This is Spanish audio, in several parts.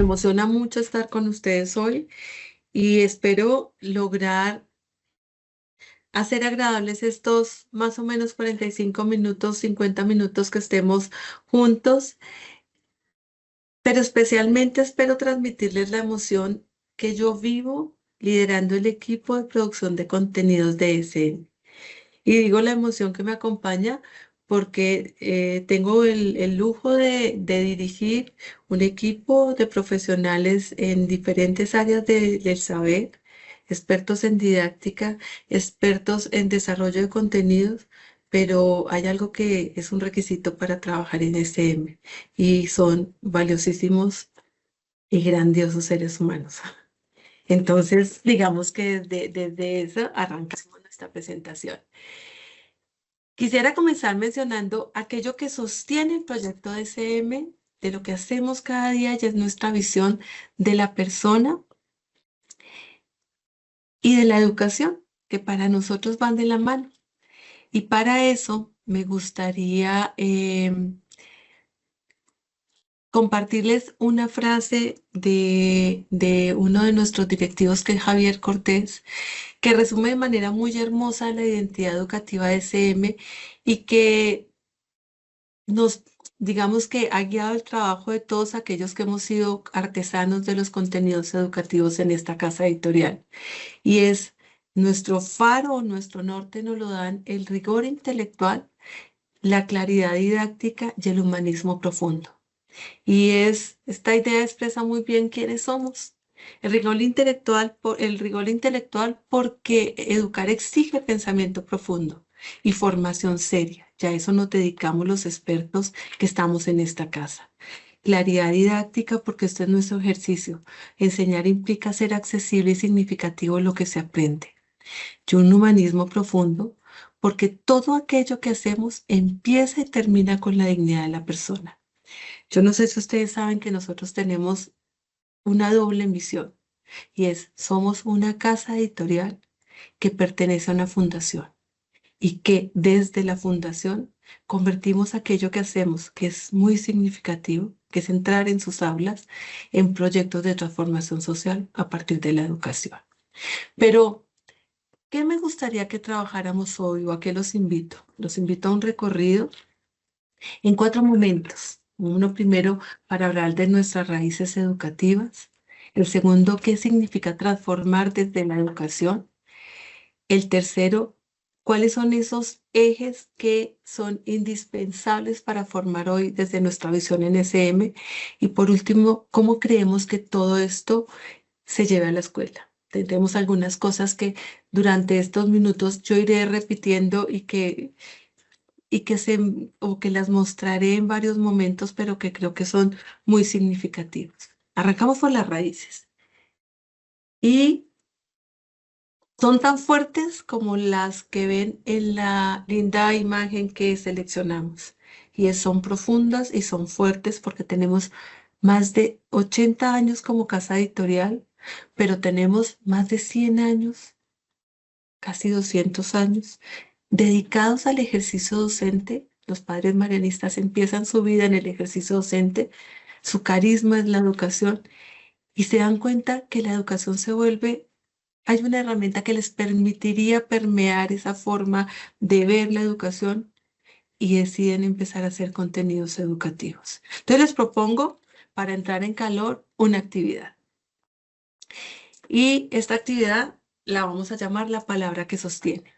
emociona mucho estar con ustedes hoy y espero lograr hacer agradables estos más o menos 45 minutos, 50 minutos que estemos juntos, pero especialmente espero transmitirles la emoción que yo vivo liderando el equipo de producción de contenidos de SM. Y digo la emoción que me acompaña porque tengo el lujo de dirigir un equipo de profesionales en diferentes áreas del saber, expertos en didáctica, expertos en desarrollo de contenidos, pero hay algo que es un requisito para trabajar en SM y son valiosísimos y grandiosos seres humanos. Entonces, digamos que desde eso arrancamos nuestra presentación. Quisiera comenzar mencionando aquello que sostiene el proyecto de SM, de lo que hacemos cada día y es nuestra visión de la persona y de la educación, que para nosotros van de la mano. Y para eso me gustaría compartirles una frase de uno de nuestros directivos, que es Javier Cortés, que resume de manera muy hermosa la identidad educativa de SM y que nos, digamos que ha guiado el trabajo de todos aquellos que hemos sido artesanos de los contenidos educativos en esta casa editorial. Y es nuestro faro, nuestro norte nos lo dan el rigor intelectual, la claridad didáctica y el humanismo profundo. Y esta idea expresa muy bien quiénes somos. El rigor intelectual porque educar exige pensamiento profundo y formación seria. Ya eso nos dedicamos los expertos que estamos en esta casa. Claridad didáctica porque esto es nuestro ejercicio. Enseñar implica ser accesible y significativo lo que se aprende. Y un humanismo profundo porque todo aquello que hacemos empieza y termina con la dignidad de la persona. Yo no sé si ustedes saben que nosotros tenemos una doble misión y somos una casa editorial que pertenece a una fundación y que desde la fundación convertimos aquello que hacemos, que es muy significativo, que es entrar en sus aulas, en proyectos de transformación social a partir de la educación. Pero, ¿qué me gustaría que trabajáramos hoy o a qué los invito? Los invito a un recorrido en 4 momentos. Uno primero para hablar de nuestras raíces educativas. El segundo, qué significa transformar desde la educación. El tercero, cuáles son esos ejes que son indispensables para formar hoy desde nuestra visión en SM. Y por último, cómo creemos que todo esto se lleve a la escuela. Tendremos algunas cosas que durante estos minutos yo iré repitiendo o que las mostraré en varios momentos, pero que creo que son muy significativos. Arrancamos por las raíces y son tan fuertes como las que ven en la linda imagen que seleccionamos. Son profundas y son fuertes porque tenemos más de 80 años como casa editorial, pero tenemos más de 100 años, casi 200 años, dedicados al ejercicio docente. Los padres marianistas empiezan su vida en el ejercicio docente, su carisma es la educación y se dan cuenta que la educación hay una herramienta que les permitiría permear esa forma de ver la educación y deciden empezar a hacer contenidos educativos. Entonces les propongo, para entrar en calor, una actividad. Y esta actividad la vamos a llamar la palabra que sostiene.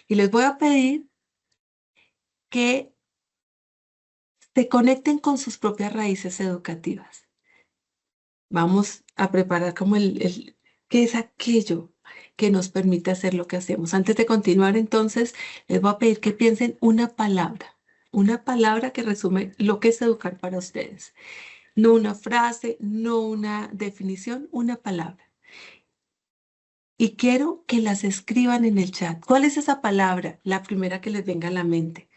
Y les voy a pedir que se conecten con sus propias raíces educativas. Vamos a preparar como qué es aquello que nos permite hacer lo que hacemos. Antes de continuar, entonces, les voy a pedir que piensen una palabra que resume lo que es educar para ustedes. No una frase, no una definición, una palabra. Y quiero que las escriban en el chat. ¿Cuál es esa palabra? La primera que les venga a la mente.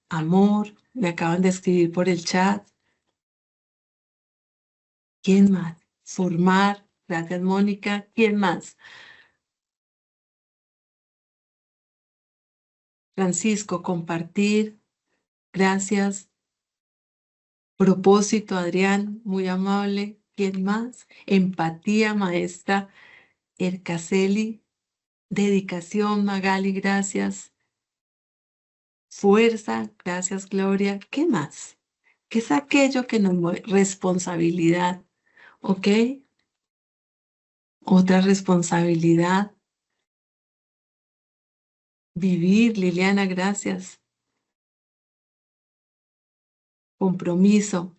Amor, me acaban de escribir por el chat. ¿Quién más? Formar. Gracias, Mónica. ¿Quién más? Francisco, compartir. Gracias. Propósito, Adrián, muy amable. ¿Quién más? Empatía, maestra Ercaceli. Dedicación, Magali, gracias. Fuerza, gracias, Gloria. ¿Qué más? ¿Qué es aquello que nos mueve? Responsabilidad, ¿ok? Otra responsabilidad. Vivir, Liliana, gracias. Compromiso,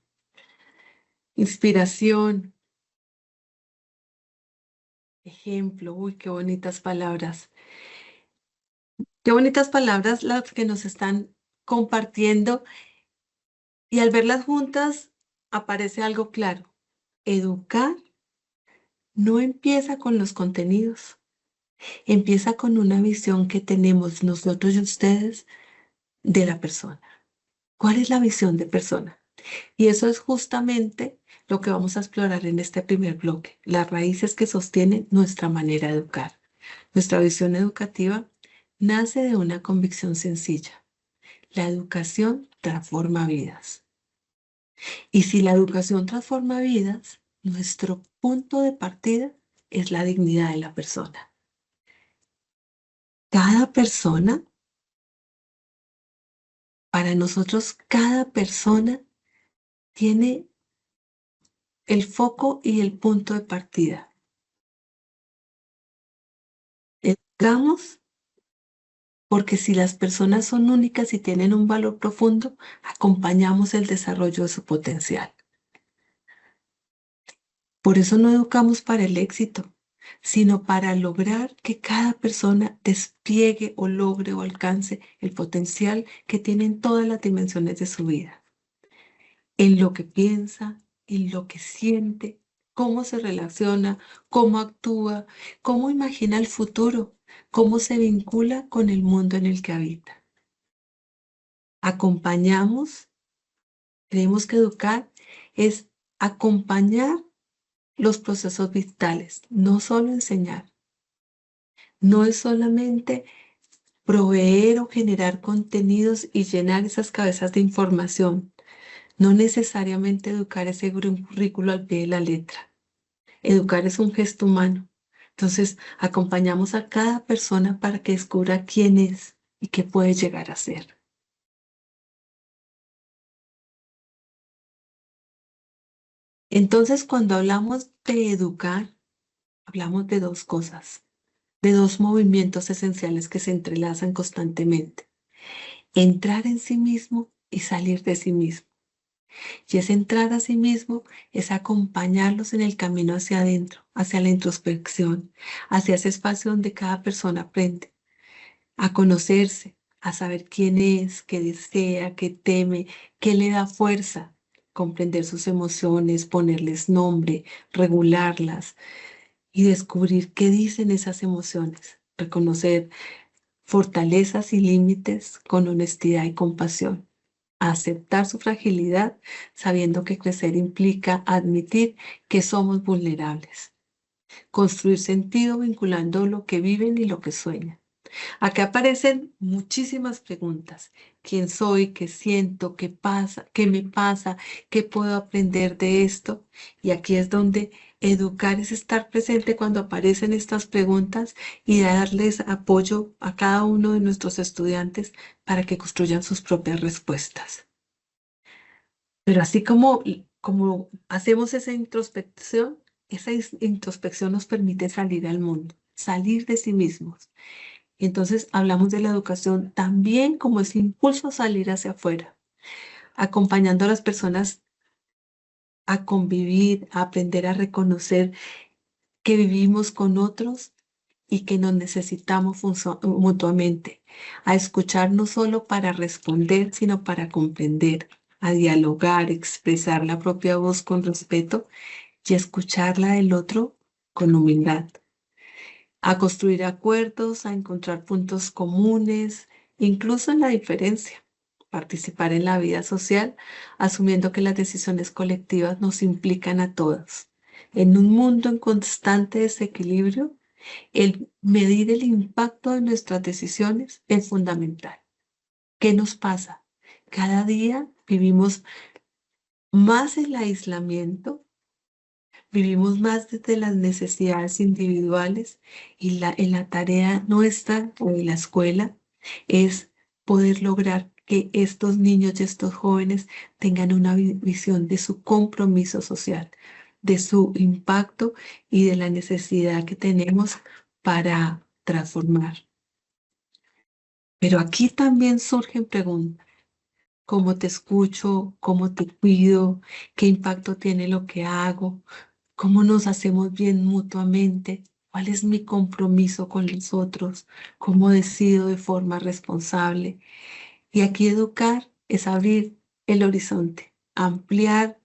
inspiración, ejemplo. Uy, qué bonitas palabras. Qué bonitas palabras las que nos están compartiendo y al verlas juntas aparece algo claro. Educar no empieza con los contenidos, empieza con una visión que tenemos nosotros y ustedes de la persona. ¿Cuál es la visión de persona? Y eso es justamente lo que vamos a explorar en este primer bloque, las raíces que sostienen nuestra manera de educar. Nuestra visión educativa nace de una convicción sencilla. La educación transforma vidas. Y si la educación transforma vidas, nuestro punto de partida es la dignidad de la persona. Cada persona, para nosotros, cada persona tiene el foco y el punto de partida. Educamos porque si las personas son únicas y tienen un valor profundo, acompañamos el desarrollo de su potencial. Por eso no educamos para el éxito, sino para lograr que cada persona despliegue o logre o alcance el potencial que tiene en todas las dimensiones de su vida, en lo que piensa, en lo que siente, cómo se relaciona, cómo actúa, cómo imagina el futuro, cómo se vincula con el mundo en el que habita. Acompañamos, creemos que educar es acompañar los procesos vitales, no solo enseñar. No es solamente proveer o generar contenidos y llenar esas cabezas de información. No necesariamente educar es seguir un currículo al pie de la letra. Educar es un gesto humano. Entonces, acompañamos a cada persona para que descubra quién es y qué puede llegar a ser. Entonces, cuando hablamos de educar, hablamos de dos cosas, de dos movimientos esenciales que se entrelazan constantemente. Entrar en sí mismo y salir de sí mismo. Y ese entrar a sí mismo es acompañarlos en el camino hacia adentro, hacia la introspección, hacia ese espacio donde cada persona aprende a conocerse, a saber quién es, qué desea, qué teme, qué le da fuerza, comprender sus emociones, ponerles nombre, regularlas y descubrir qué dicen esas emociones, reconocer fortalezas y límites con honestidad y compasión. Aceptar su fragilidad, sabiendo que crecer implica admitir que somos vulnerables. Construir sentido vinculando lo que viven y lo que sueñan. Acá aparecen muchísimas preguntas. ¿Quién soy? ¿Qué siento? ¿Qué pasa? ¿Qué me pasa? ¿Qué puedo aprender de esto? Y aquí es donde educar es estar presente cuando aparecen estas preguntas y darles apoyo a cada uno de nuestros estudiantes para que construyan sus propias respuestas. Pero así como hacemos esa introspección nos permite salir al mundo, salir de sí mismos. Y entonces hablamos de la educación también como ese impulso a salir hacia afuera, acompañando a las personas a convivir, a aprender a reconocer que vivimos con otros y que nos necesitamos mutuamente, a escuchar no solo para responder, sino para comprender, a dialogar, expresar la propia voz con respeto y escuchar la del otro con humildad, a construir acuerdos, a encontrar puntos comunes, incluso en la diferencia, participar en la vida social, asumiendo que las decisiones colectivas nos implican a todos. En un mundo en constante desequilibrio, el medir el impacto de nuestras decisiones es fundamental. ¿Qué nos pasa? Cada día vivimos más el aislamiento Vivimos más desde las necesidades individuales y en la tarea nuestra o de la escuela es poder lograr que estos niños y estos jóvenes tengan una visión de su compromiso social, de su impacto y de la necesidad que tenemos para transformar. Pero aquí también surgen preguntas. ¿Cómo te escucho? ¿Cómo te cuido? ¿Qué impacto tiene lo que hago? ¿Cómo nos hacemos bien mutuamente? ¿Cuál es mi compromiso con los otros? ¿Cómo decido de forma responsable? Y aquí educar es abrir el horizonte, ampliar,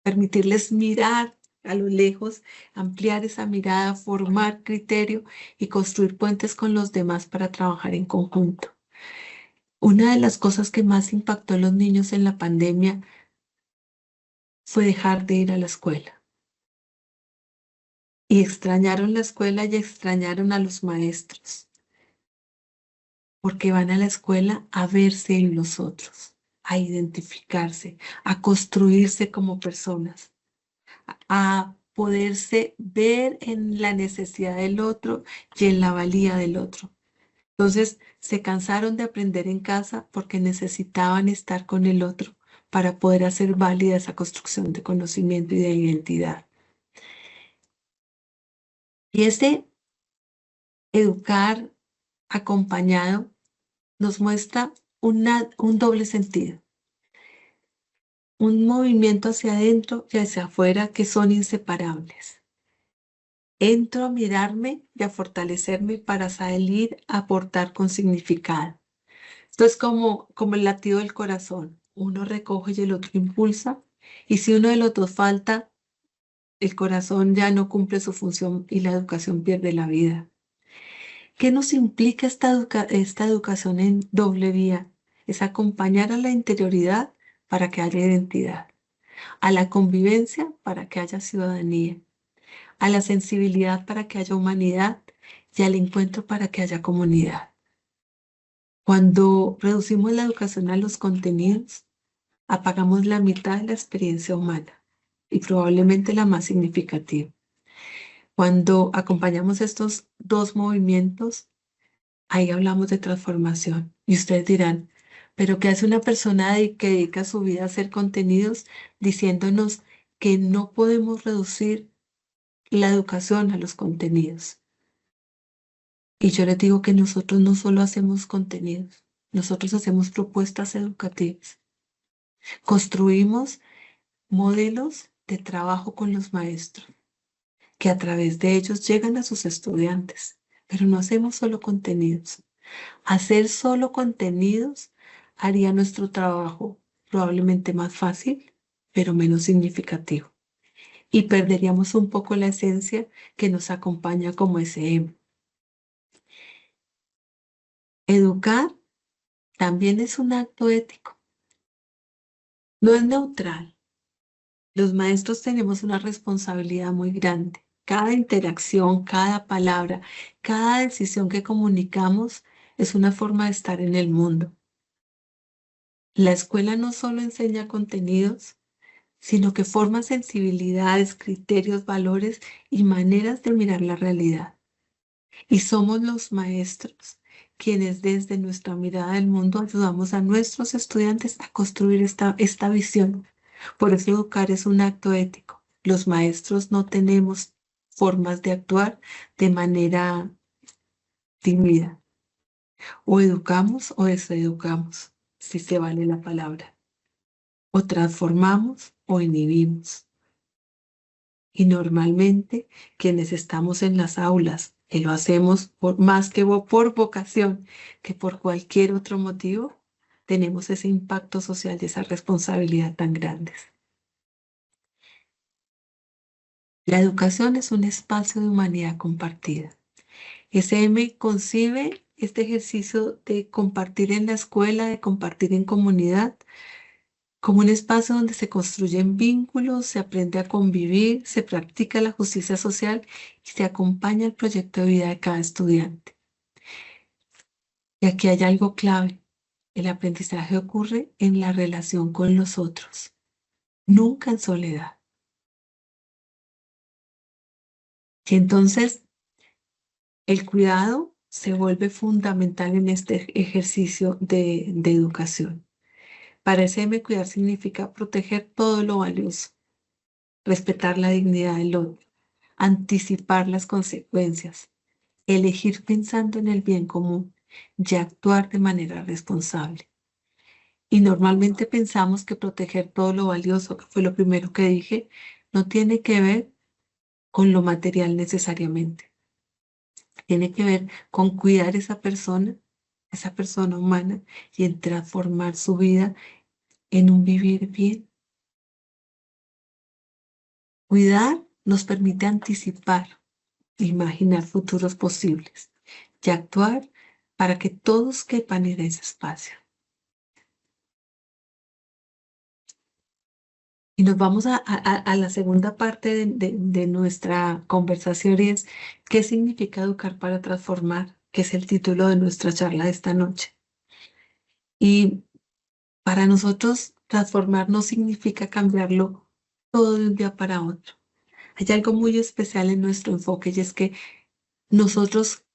permitirles mirar a lo lejos, ampliar esa mirada, formar criterio y construir puentes con los demás para trabajar en conjunto. Una de las cosas que más impactó a los niños en la pandemia fue dejar de ir a la escuela. Y extrañaron la escuela y extrañaron a los maestros, porque van a la escuela a verse en los otros, a identificarse, a construirse como personas, a poderse ver en la necesidad del otro y en la valía del otro. Entonces se cansaron de aprender en casa porque necesitaban estar con el otro para poder hacer válida esa construcción de conocimiento y de identidad. Y ese educar acompañado nos muestra un doble sentido, un movimiento hacia adentro y hacia afuera que son inseparables. Entro a mirarme y a fortalecerme para salir a aportar con significado. Esto es como el latido del corazón. Uno recoge y el otro impulsa. Y si uno de los dos falta, el corazón ya no cumple su función y la educación pierde la vida. ¿Qué nos implica esta educación en doble vía? Es acompañar a la interioridad para que haya identidad, a la convivencia para que haya ciudadanía, a la sensibilidad para que haya humanidad y al encuentro para que haya comunidad. Cuando reducimos la educación a los contenidos, apagamos la mitad de la experiencia humana y probablemente la más significativa. Cuando acompañamos estos dos movimientos, ahí hablamos de transformación. Y ustedes dirán, ¿pero qué hace una persona que dedica su vida a hacer contenidos diciéndonos que no podemos reducir la educación a los contenidos? Y yo les digo que nosotros no solo hacemos contenidos, nosotros hacemos propuestas educativas. Construimos modelos de trabajo con los maestros, que a través de ellos llegan a sus estudiantes, pero no hacemos solo contenidos. Hacer solo contenidos haría nuestro trabajo probablemente más fácil, pero menos significativo. Y perderíamos un poco la esencia que nos acompaña como SM. Educar también es un acto ético. No es neutral. Los maestros tenemos una responsabilidad muy grande. Cada interacción, cada palabra, cada decisión que comunicamos es una forma de estar en el mundo. La escuela no solo enseña contenidos, sino que forma sensibilidades, criterios, valores y maneras de mirar la realidad. Y somos los maestros quienes desde nuestra mirada del mundo ayudamos a nuestros estudiantes a construir esta visión. Por eso educar es un acto ético. Los maestros no tenemos formas de actuar de manera tímida. O educamos o deseducamos, si se vale la palabra. O transformamos o inhibimos. Y normalmente quienes estamos en las aulas, y lo hacemos más que por vocación que por cualquier otro motivo, tenemos ese impacto social y esa responsabilidad tan grandes. La educación es un espacio de humanidad compartida. SM concibe este ejercicio de compartir en la escuela, de compartir en comunidad, como un espacio donde se construyen vínculos, se aprende a convivir, se practica la justicia social y se acompaña el proyecto de vida de cada estudiante. Y aquí hay algo clave. El aprendizaje ocurre en la relación con los otros, nunca en soledad. Y entonces el cuidado se vuelve fundamental en este ejercicio de educación. Para SM, cuidar significa proteger todo lo valioso, respetar la dignidad del otro, anticipar las consecuencias, elegir pensando en el bien común y actuar de manera responsable. Y normalmente pensamos que proteger todo lo valioso, que fue lo primero que dije, no tiene que ver con lo material necesariamente. Tiene que ver con cuidar esa persona humana, y en transformar su vida en un vivir bien. Cuidar nos permite anticipar, imaginar futuros posibles y actuar para que todos quepan en ese espacio. Y nos vamos a la segunda parte de nuestra conversación, y es ¿qué significa educar para transformar? Que es el título de nuestra charla de esta noche. Y para nosotros, transformar no significa cambiarlo todo de un día para otro. Hay algo muy especial en nuestro enfoque, y es que nosotros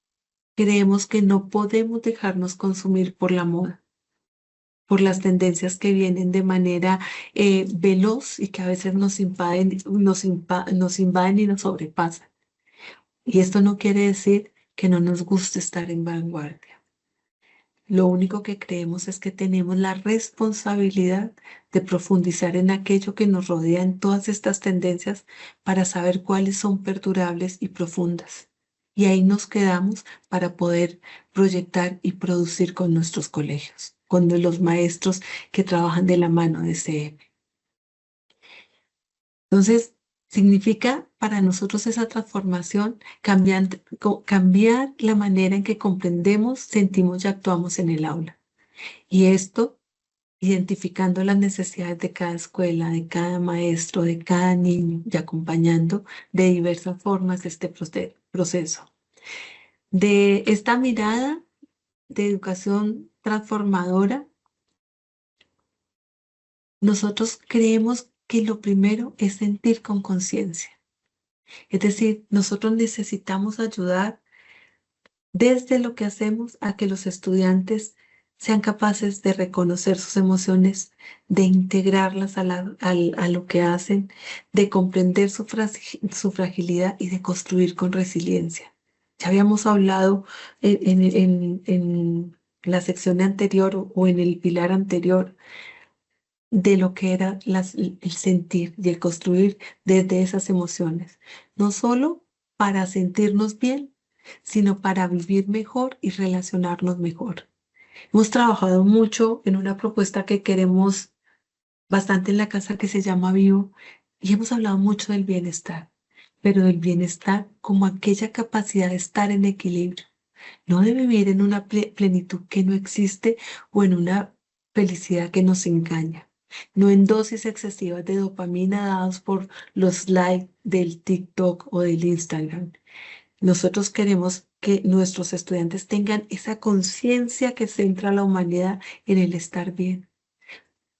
creemos que no podemos dejarnos consumir por la moda, por las tendencias que vienen de manera veloz y que a veces nos invaden y nos sobrepasan. Y esto no quiere decir que no nos guste estar en vanguardia. Lo único que creemos es que tenemos la responsabilidad de profundizar en aquello que nos rodea en todas estas tendencias para saber cuáles son perdurables y profundas. Y ahí nos quedamos para poder proyectar y producir con nuestros colegios, con los maestros que trabajan de la mano de CM. Entonces, significa para nosotros esa transformación, cambiar la manera en que comprendemos, sentimos y actuamos en el aula. Y esto identificando las necesidades de cada escuela, de cada maestro, de cada niño, y acompañando de diversas formas este proceso. De esta mirada de educación transformadora, nosotros creemos que lo primero es sentir con conciencia. Es decir, nosotros necesitamos ayudar desde lo que hacemos a que los estudiantes sean capaces de reconocer sus emociones, de integrarlas a lo que hacen, de comprender su fragilidad y de construir con resiliencia. Ya habíamos hablado en la sección anterior o en el pilar anterior de lo que era el sentir y el construir desde esas emociones, no solo para sentirnos bien, sino para vivir mejor y relacionarnos mejor. Hemos trabajado mucho en una propuesta que queremos bastante en la casa, que se llama Vivo, y hemos hablado mucho del bienestar, pero del bienestar como aquella capacidad de estar en equilibrio, no de vivir en una plenitud que no existe o en una felicidad que nos engaña, no en dosis excesivas de dopamina dados por los likes del TikTok o del Instagram. Nosotros queremos que nuestros estudiantes tengan esa conciencia que centra a la humanidad en el estar bien,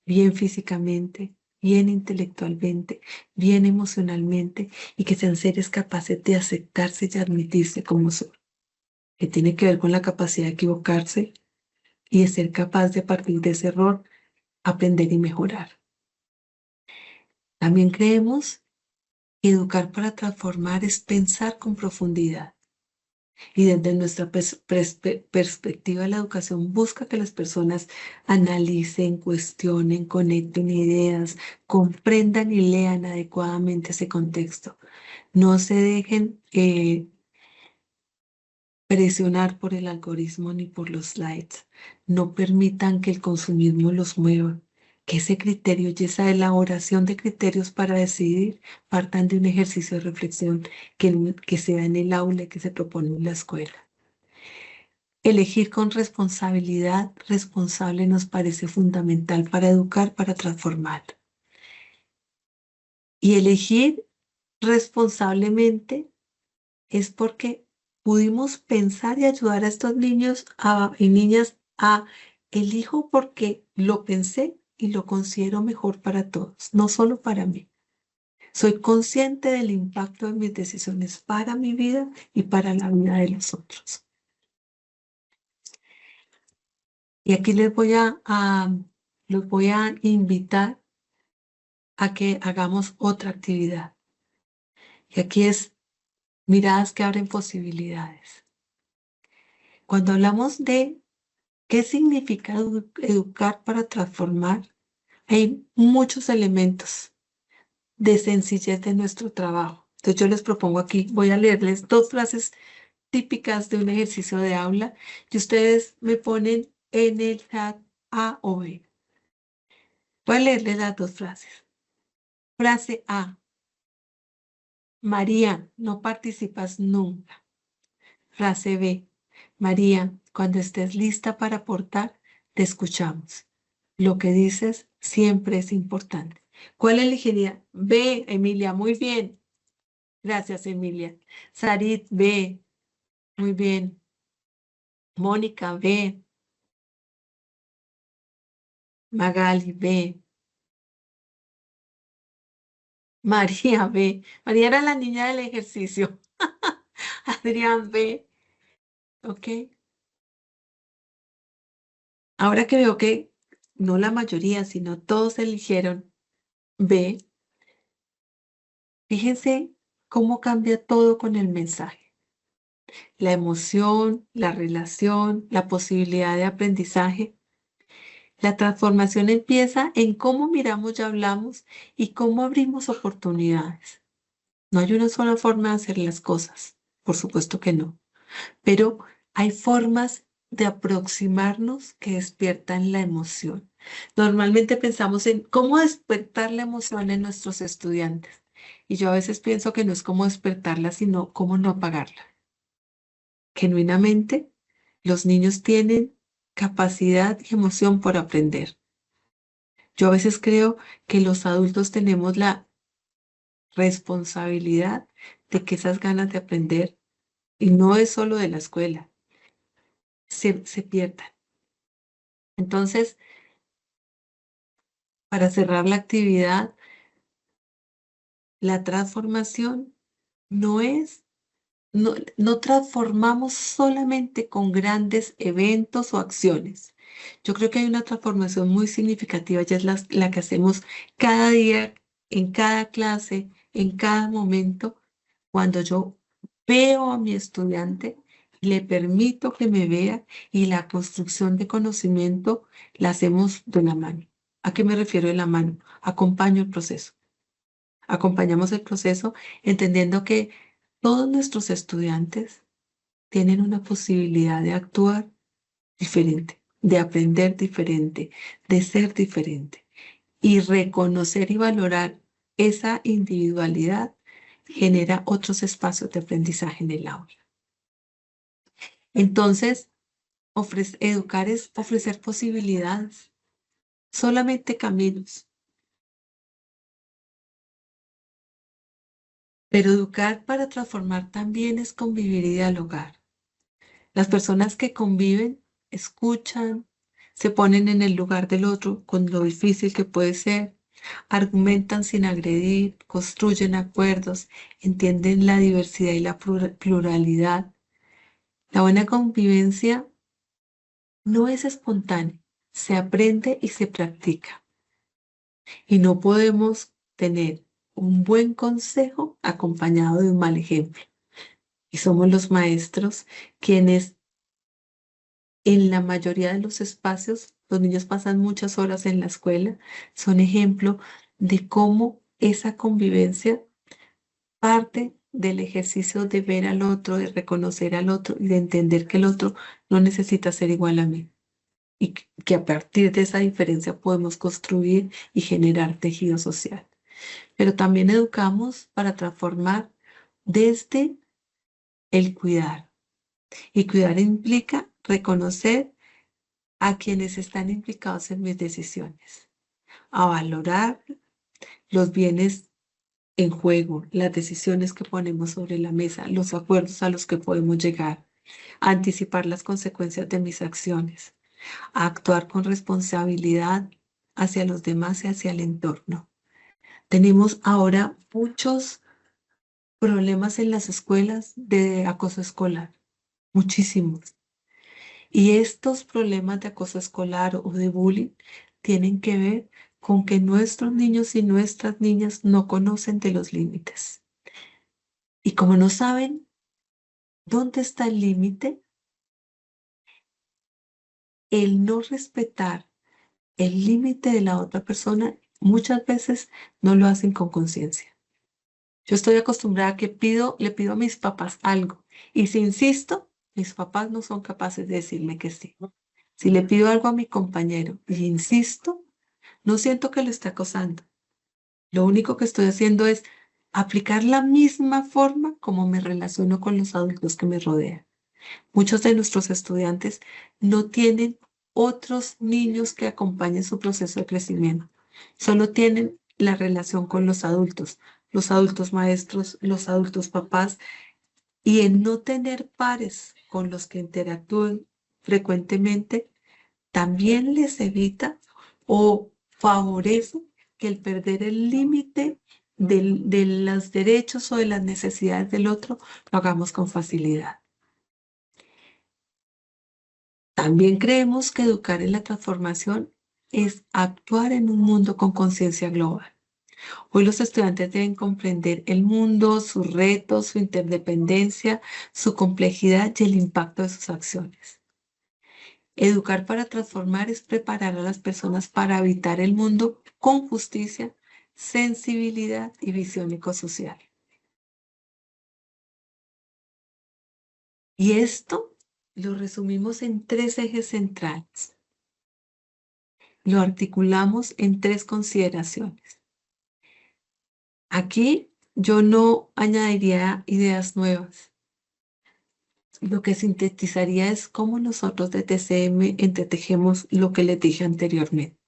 bien físicamente, bien intelectualmente, bien emocionalmente, y que sean seres capaces de aceptarse y admitirse como son, que tiene que ver con la capacidad de equivocarse y de ser capaz de, a partir de ese error, aprender y mejorar. También creemos que educar para transformar es pensar con profundidad. Y desde nuestra perspectiva, la educación busca que las personas analicen, cuestionen, conecten ideas, comprendan y lean adecuadamente ese contexto. No se dejen presionar por el algoritmo ni por los likes. No permitan que el consumismo los mueva. Que ese criterio y esa elaboración de criterios para decidir partan de un ejercicio de reflexión que se da en el aula y que se propone en la escuela. Elegir con responsabilidad responsable nos parece fundamental para educar, para transformar. Y elegir responsablemente es porque pudimos pensar y ayudar a estos niños y niñas a elijo porque lo pensé y lo considero mejor para todos, no solo para mí. Soy consciente del impacto de mis decisiones para mi vida y para la vida de los otros. Y aquí los voy a invitar a que hagamos otra actividad. Y aquí es miradas que abren posibilidades. Cuando hablamos de qué significa educar para transformar, hay muchos elementos de sencillez de nuestro trabajo. Entonces yo les propongo aquí, voy a leerles dos frases típicas de un ejercicio de aula y ustedes me ponen en el chat A o B. Voy a leerles las dos frases. Frase A. María, no participas nunca. Frase B. María, cuando estés lista para aportar, te escuchamos. Lo que dices siempre es importante. ¿Cuál elegiría? B, Emilia, muy bien. Gracias, Emilia. Sarit, B, muy bien. Mónica, B. Magali, B. María, B. María era la niña del ejercicio. Adrián, B. Ok. Ahora que veo que no la mayoría, sino todos eligieron B, fíjense cómo cambia todo con el mensaje. La emoción, la relación, la posibilidad de aprendizaje. La transformación empieza en cómo miramos y hablamos y cómo abrimos oportunidades. No hay una sola forma de hacer las cosas, por supuesto que no, pero hay formas de aproximarnos que despiertan la emoción. Normalmente pensamos en cómo despertar la emoción en nuestros estudiantes y yo a veces pienso que no es cómo despertarla, sino cómo no apagarla. Genuinamente, los niños tienen capacidad y emoción por aprender. Yo a veces creo que los adultos tenemos la responsabilidad de que esas ganas de aprender, y no es solo de la escuela, se pierdan. Entonces, para cerrar la actividad, la transformación no es, no transformamos solamente con grandes eventos o acciones. Yo creo que hay una transformación muy significativa, ya es la que hacemos cada día, en cada clase, en cada momento, cuando yo veo a mi estudiante, le permito que me vea y la construcción de conocimiento la hacemos de la mano. ¿A qué me refiero de la mano? Acompaño el proceso. Acompañamos el proceso entendiendo que todos nuestros estudiantes tienen una posibilidad de actuar diferente, de aprender diferente, de ser diferente. Y reconocer y valorar esa individualidad genera otros espacios de aprendizaje en el aula. Entonces, educar es ofrecer posibilidades, solamente caminos. Pero educar para transformar también es convivir y dialogar. Las personas que conviven, escuchan, se ponen en el lugar del otro con lo difícil que puede ser, argumentan sin agredir, construyen acuerdos, entienden la diversidad y la pluralidad. La buena convivencia no es espontánea, se aprende y se practica. Y no podemos tener un buen consejo acompañado de un mal ejemplo. Y somos los maestros quienes en la mayoría de los espacios, los niños pasan muchas horas en la escuela, son ejemplo de cómo esa convivencia parte del ejercicio de ver al otro, de reconocer al otro y de entender que el otro no necesita ser igual a mí. Y que a partir de esa diferencia podemos construir y generar tejido social. Pero también educamos para transformar desde el cuidar. Y cuidar implica reconocer a quienes están implicados en mis decisiones, a valorar los bienes en juego, las decisiones que ponemos sobre la mesa, los acuerdos a los que podemos llegar, a anticipar las consecuencias de mis acciones, a actuar con responsabilidad hacia los demás y hacia el entorno. Tenemos ahora muchos problemas en las escuelas de acoso escolar, muchísimos. Y estos problemas de acoso escolar o de bullying tienen que ver con que nuestros niños y nuestras niñas no conocen de los límites. Y como no saben dónde está el límite, el no respetar el límite de la otra persona muchas veces no lo hacen con conciencia. Yo estoy acostumbrada a que le pido a mis papás algo y si insisto, mis papás no son capaces de decirme que sí. Si le pido algo a mi compañero y insisto, no siento que lo esté acosando. Lo único que estoy haciendo es aplicar la misma forma como me relaciono con los adultos que me rodean. Muchos de nuestros estudiantes no tienen otros niños que acompañen su proceso de crecimiento. Solo tienen la relación con los adultos maestros, los adultos papás, y en no tener pares con los que interactúen frecuentemente, también les evita o favorece que el perder el límite de los derechos o de las necesidades del otro lo hagamos con facilidad. También creemos que educar en la transformación es actuar en un mundo con conciencia global. Hoy los estudiantes deben comprender el mundo, sus retos, su interdependencia, su complejidad y el impacto de sus acciones. Educar para transformar es preparar a las personas para habitar el mundo con justicia, sensibilidad y visión ecosocial. Y esto lo resumimos en tres ejes centrales. Lo articulamos en tres consideraciones. Aquí yo no añadiría ideas nuevas. Lo que sintetizaría es cómo nosotros de TCM entretejemos lo que les dije anteriormente.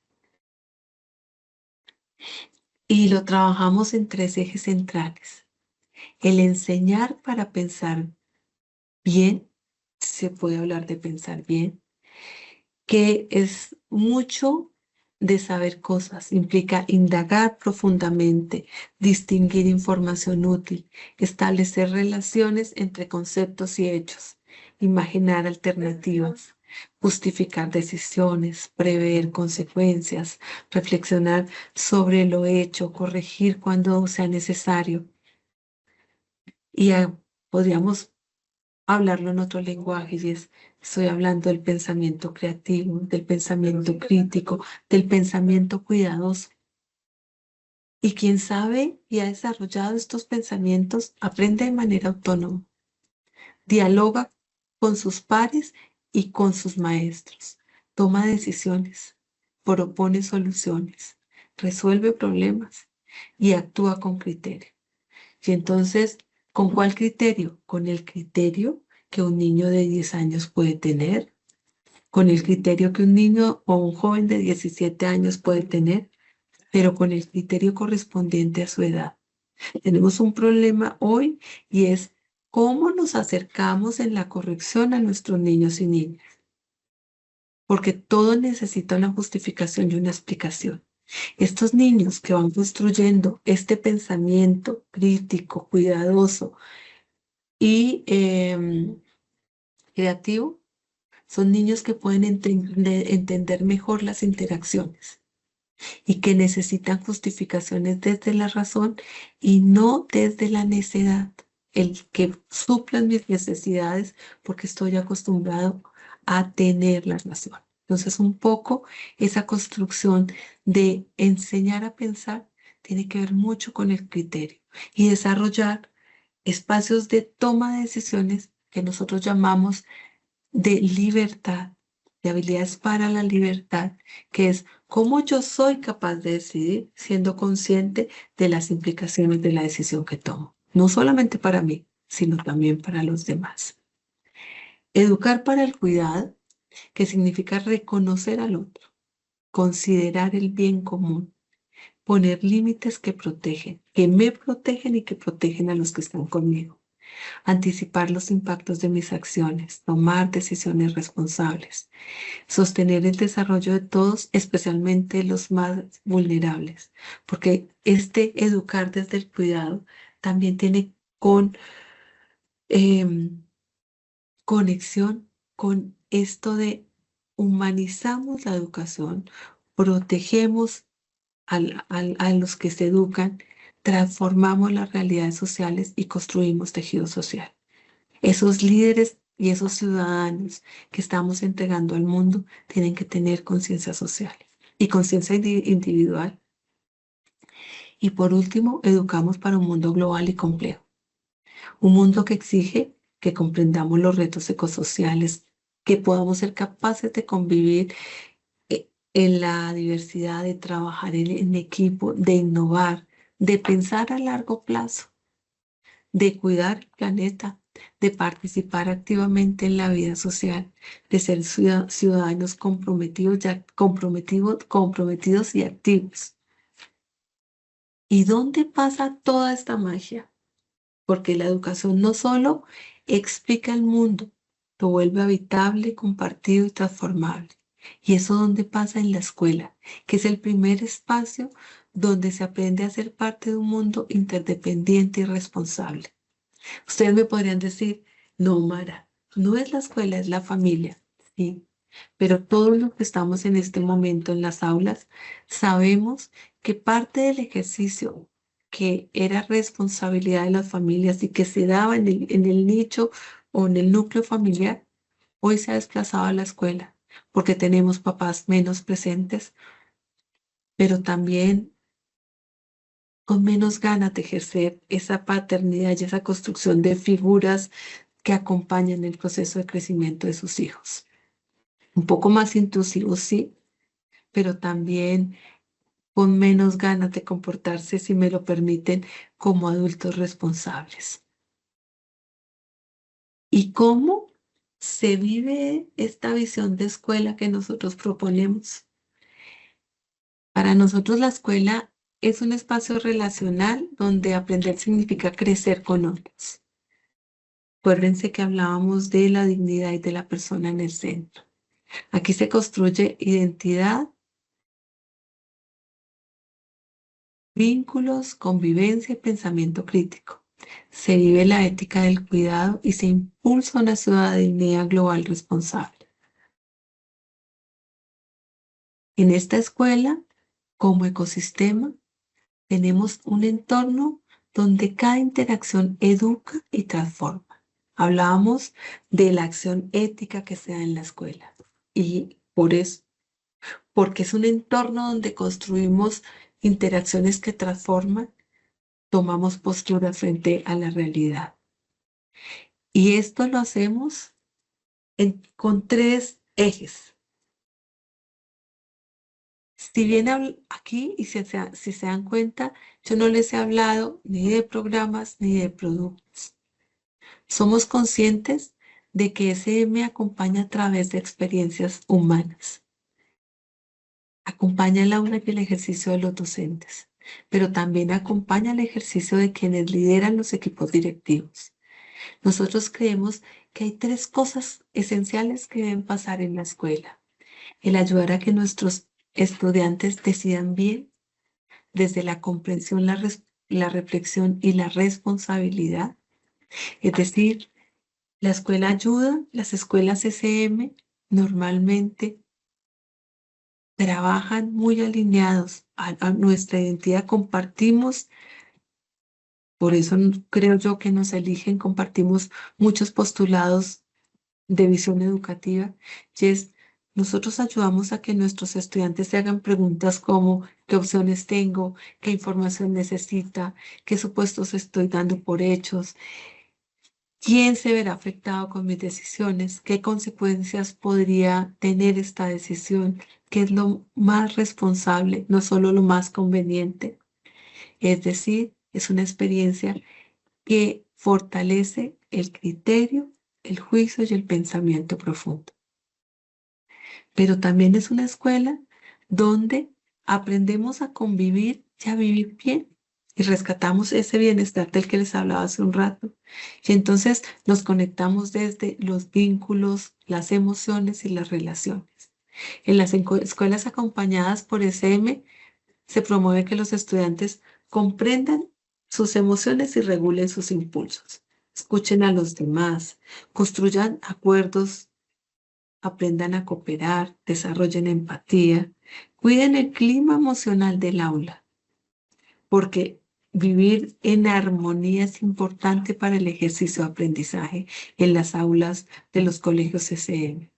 Y lo trabajamos en tres ejes centrales. El enseñar para pensar bien, se puede hablar de pensar bien, que es mucho de saber cosas, implica indagar profundamente, distinguir información útil, establecer relaciones entre conceptos y hechos, imaginar alternativas, justificar decisiones, prever consecuencias, reflexionar sobre lo hecho, corregir cuando sea necesario. Y podríamos hablarlo en otro lenguaje y estoy hablando del pensamiento creativo, del pensamiento crítico, del pensamiento cuidadoso. Y quien sabe y ha desarrollado estos pensamientos aprende de manera autónoma, dialoga con sus pares y con sus maestros, toma decisiones, propone soluciones, resuelve problemas y actúa con criterio. Y entonces, ¿con cuál criterio? Con el criterio que un niño de 10 años puede tener, con el criterio que un niño o un joven de 17 años puede tener, pero con el criterio correspondiente a su edad. Tenemos un problema hoy y es cómo nos acercamos en la corrección a nuestros niños y niñas, porque todo necesita una justificación y una explicación. Estos niños que van construyendo este pensamiento crítico, cuidadoso, y creativo son niños que pueden entender mejor las interacciones y que necesitan justificaciones desde la razón y no desde la necedad. El que suplan mis necesidades porque estoy acostumbrado a tener la razón. Entonces, un poco esa construcción de enseñar a pensar tiene que ver mucho con el criterio y desarrollar espacios de toma de decisiones que nosotros llamamos de libertad, de habilidades para la libertad, que es cómo yo soy capaz de decidir siendo consciente de las implicaciones de la decisión que tomo, no solamente para mí, sino también para los demás. Educar para el cuidado, que significa reconocer al otro, considerar el bien común, poner límites que protegen, que me protegen y que protegen a los que están conmigo. anticipar los impactos de mis acciones, tomar decisiones responsables, sostener el desarrollo de todos, especialmente los más vulnerables, porque este educar desde el cuidado también tiene em, conexión con esto de humanizamos la educación, protegemos a los que se educan, transformamos las realidades sociales y construimos tejido social. Esos líderes y esos ciudadanos que estamos entregando al mundo tienen que tener conciencia social y conciencia individual. Y por último, educamos para un mundo global y complejo. Un mundo que exige que comprendamos los retos ecosociales, que podamos ser capaces de convivir en la diversidad, de trabajar en equipo, de innovar, de pensar a largo plazo, de cuidar el planeta, de participar activamente en la vida social, de ser ciudadanos comprometidos y activos. ¿Y dónde pasa toda esta magia? Porque la educación no solo explica el mundo, lo vuelve habitable, compartido y transformable. Y eso donde pasa en la escuela, que es el primer espacio donde se aprende a ser parte de un mundo interdependiente y responsable. Ustedes me podrían decir, no, Mara, no es la escuela, es la familia, sí. Pero todos los que estamos en este momento en las aulas sabemos que parte del ejercicio que era responsabilidad de las familias y que se daba en el nicho o en el núcleo familiar, hoy se ha desplazado a la escuela porque tenemos papás menos presentes, pero también con menos ganas de ejercer esa paternidad y esa construcción de figuras que acompañan el proceso de crecimiento de sus hijos. Un poco más intrusivos, sí, pero también con menos ganas de comportarse, si me lo permiten, como adultos responsables. ¿Y cómo se vive esta visión de escuela que nosotros proponemos? Para nosotros la escuela es un espacio relacional donde aprender significa crecer con otros. Acuérdense que hablábamos de la dignidad y de la persona en el centro. Aquí se construye identidad, vínculos, convivencia y pensamiento crítico. Se vive la ética del cuidado y se impulsa una ciudadanía global responsable. En esta escuela, como ecosistema, tenemos un entorno donde cada interacción educa y transforma. Hablábamos de la acción ética que se da en la escuela y por eso, porque es un entorno donde construimos interacciones que transforman, tomamos postura frente a la realidad. Y esto lo hacemos con tres ejes. Si bien aquí, y si se dan cuenta, yo no les he hablado ni de programas ni de productos. Somos conscientes de que SM acompaña a través de experiencias humanas. Acompaña el aula y el ejercicio de los docentes, pero también acompaña el ejercicio de quienes lideran los equipos directivos. Nosotros creemos que hay tres cosas esenciales que deben pasar en la escuela. El ayudar a que nuestros estudiantes decidan bien desde la comprensión, la reflexión y la responsabilidad. Es decir, la escuela ayuda, las escuelas SM normalmente trabajan muy alineados a nuestra identidad, compartimos, por eso creo yo que nos eligen, compartimos muchos postulados de visión educativa, y es, nosotros ayudamos a que nuestros estudiantes se hagan preguntas como qué opciones tengo, qué información necesita, qué supuestos estoy dando por hechos, quién se verá afectado con mis decisiones, qué consecuencias podría tener esta decisión, qué es lo más responsable, no solo lo más conveniente. Es decir, es una experiencia que fortalece el criterio, el juicio y el pensamiento profundo. Pero también es una escuela donde aprendemos a convivir y a vivir bien. y rescatamos ese bienestar del que les hablaba hace un rato. Y entonces nos conectamos desde los vínculos, las emociones y las relaciones. En las escuelas acompañadas por SM se promueve que los estudiantes comprendan sus emociones y regulen sus impulsos. Escuchen a los demás, construyan acuerdos, aprendan a cooperar, desarrollen empatía, cuiden el clima emocional del aula, porque vivir en armonía es importante para el ejercicio de aprendizaje en las aulas de los colegios SM.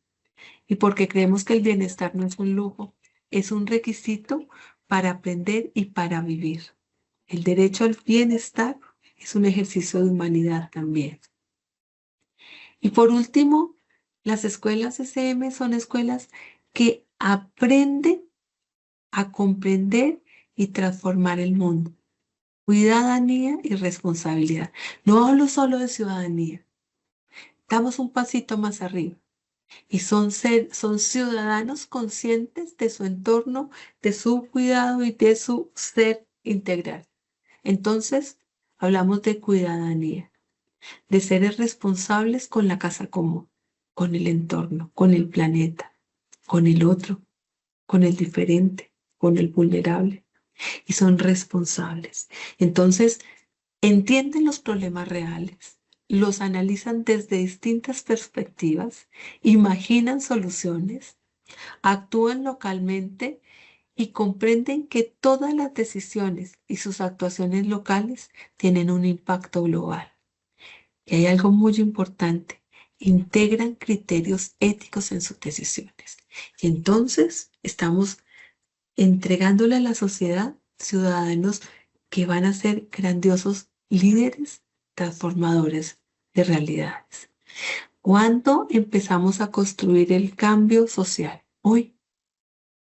Y porque creemos que el bienestar no es un lujo, es un requisito para aprender y para vivir. El derecho al bienestar es un ejercicio de humanidad también. Y por último, las escuelas SM son escuelas que aprenden a comprender y transformar el mundo. Ciudadanía y responsabilidad. No hablo solo de ciudadanía. Damos un pasito más arriba. Y son ciudadanos conscientes de su entorno, de su cuidado y de su ser integral. Entonces, hablamos de ciudadanía, de seres responsables con la casa común, con el entorno, con el planeta, con el otro, con el diferente, con el vulnerable. Y son responsables. Entonces, entienden los problemas reales, los analizan desde distintas perspectivas, imaginan soluciones, actúan localmente y comprenden que todas las decisiones y sus actuaciones locales tienen un impacto global. Y hay algo muy importante, integran criterios éticos en sus decisiones. Y entonces estamos entregándole a la sociedad ciudadanos que van a ser grandiosos líderes transformadores de realidades. ¿Cuándo empezamos a construir el cambio social? Hoy,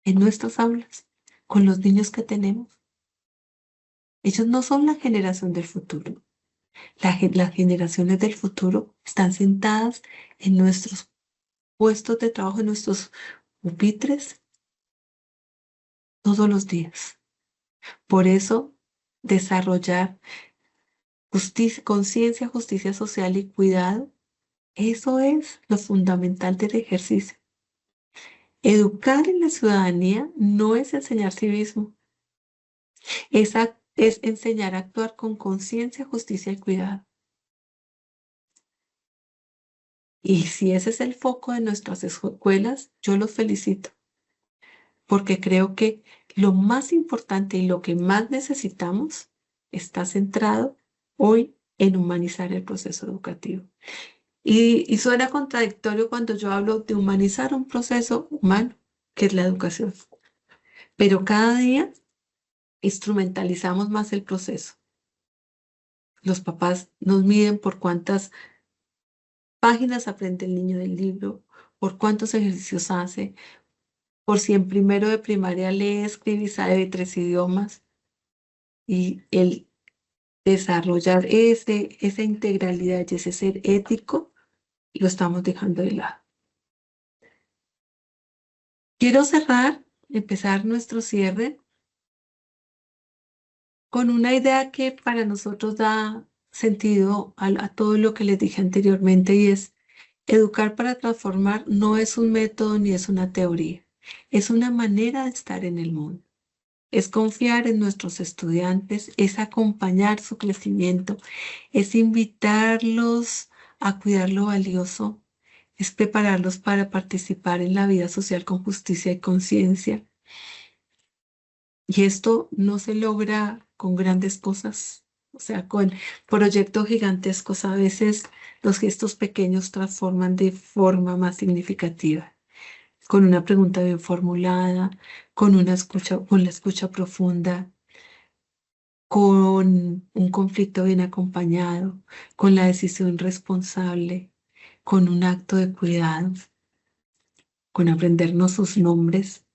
en nuestras aulas, con los niños que tenemos. Ellos no son la generación del futuro. Las generaciones del futuro están sentadas en nuestros puestos de trabajo, en nuestros pupitres, todos los días. Por eso, desarrollar justicia, conciencia, justicia social y cuidado, eso es lo fundamental del ejercicio. Educar en la ciudadanía no es enseñar civismo, es enseñar a actuar con conciencia, justicia y cuidado. Y si ese es el foco de nuestras escuelas, yo los felicito, porque creo que lo más importante y lo que más necesitamos está centrado hoy en humanizar el proceso educativo. Y suena contradictorio cuando yo hablo de humanizar un proceso humano, que es la educación. Pero cada día instrumentalizamos más el proceso. Los papás nos miden por cuántas páginas aprende el niño del libro, por cuántos ejercicios hace, por si en primero de primaria lee, escribe y sabe de 3 idiomas. Y el desarrollar esa integralidad y ese ser ético, lo estamos dejando de lado. Quiero cerrar, empezar nuestro cierre con una idea que para nosotros da sentido a todo lo que les dije anteriormente y es educar para transformar no es un método ni es una teoría, es una manera de estar en el mundo. Es confiar en nuestros estudiantes, es acompañar su crecimiento, es invitarlos a cuidar lo valioso, es prepararlos para participar en la vida social con justicia y conciencia. Y esto no se logra con grandes cosas, o sea, con proyectos gigantescos. A veces los gestos pequeños transforman de forma más significativa, con una pregunta bien formulada, con la escucha profunda, con un conflicto bien acompañado, con la decisión responsable, con un acto de cuidado, con aprendernos sus nombres,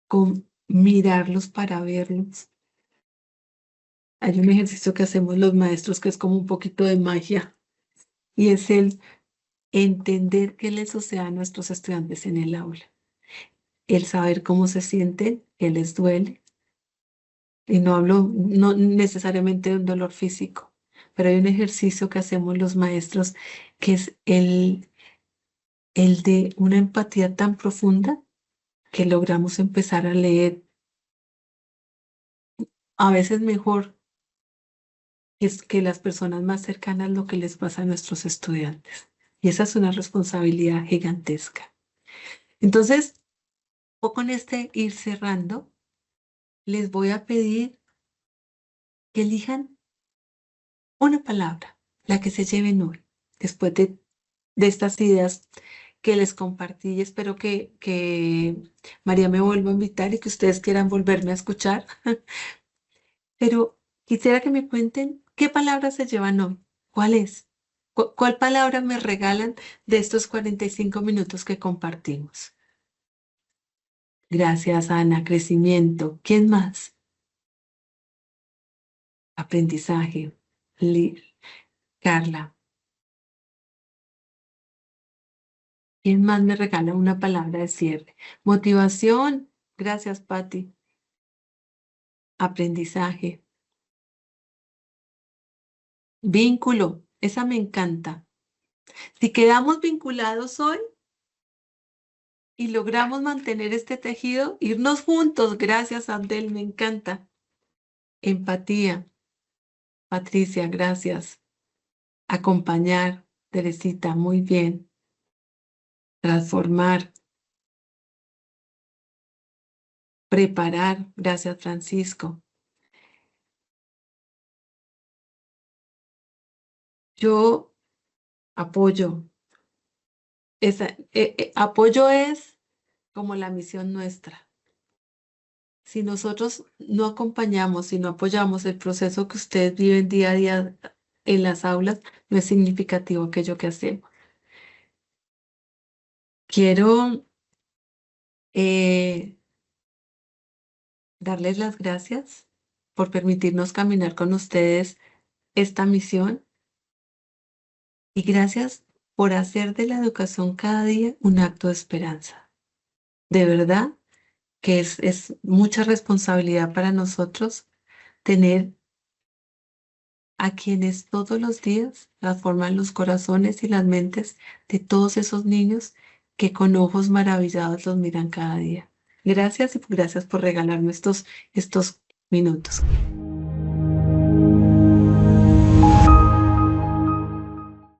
con mirarlos para verlos. Hay un ejercicio que hacemos los maestros que es como un poquito de magia y es el entender qué les sucede a nuestros estudiantes en el aula, el saber cómo se sienten, qué les duele, Y no hablo no necesariamente de un dolor físico, pero hay un ejercicio que hacemos los maestros que es el de una empatía tan profunda que logramos empezar a leer, a veces mejor es que las personas más cercanas lo que les pasa a nuestros estudiantes. Y esa es una responsabilidad gigantesca. Entonces, o con este ir cerrando, les voy a pedir que elijan una palabra, la que se lleven hoy, después de estas ideas que les compartí y espero que María me vuelva a invitar y que ustedes quieran volverme a escuchar. Pero quisiera que me cuenten qué palabras se llevan hoy. ¿Cuál es? ¿Cuál palabra me regalan de estos 45 minutos que compartimos? Gracias, Ana. Crecimiento. ¿Quién más? Aprendizaje. Carla. ¿Quién más me regala una palabra de cierre? Motivación. Gracias, Patti. Aprendizaje. Vínculo. Esa me encanta. Si quedamos vinculados hoy y logramos mantener este tejido, irnos juntos. Gracias, Abdel. Me encanta. Empatía. Patricia, gracias. Acompañar. Teresita, muy bien. Transformar. Preparar. Gracias, Francisco. Yo apoyo. Apoyo es como la misión nuestra. Si nosotros no acompañamos, si no apoyamos el proceso que ustedes viven día a día en las aulas, no es significativo aquello que hacemos. Quiero eh, darles las gracias por permitirnos caminar con ustedes esta misión y gracias por hacer de la educación cada día un acto de esperanza. De verdad que es mucha responsabilidad para nosotros tener a quienes todos los días transforman los corazones y las mentes de todos esos niños que con ojos maravillados los miran cada día. Gracias y gracias por regalarme estos minutos.